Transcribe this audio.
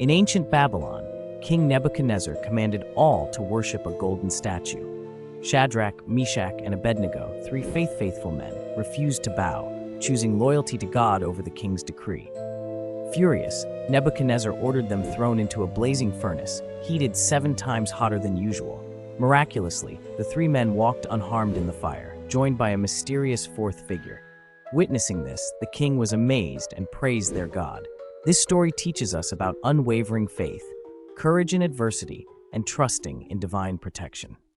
In ancient Babylon, King Nebuchadnezzar commanded all to worship a golden statue. Shadrach, Meshach, and Abednego, three faithful men, refused to bow, choosing loyalty to God over the king's decree. Furious, Nebuchadnezzar ordered them thrown into a blazing furnace, heated 7 times hotter than usual. Miraculously, the 3 men walked unharmed in the fire, joined by a mysterious fourth figure. Witnessing this, the king was amazed and praised their God. This story teaches us about unwavering faith, courage in adversity, and trusting in divine protection.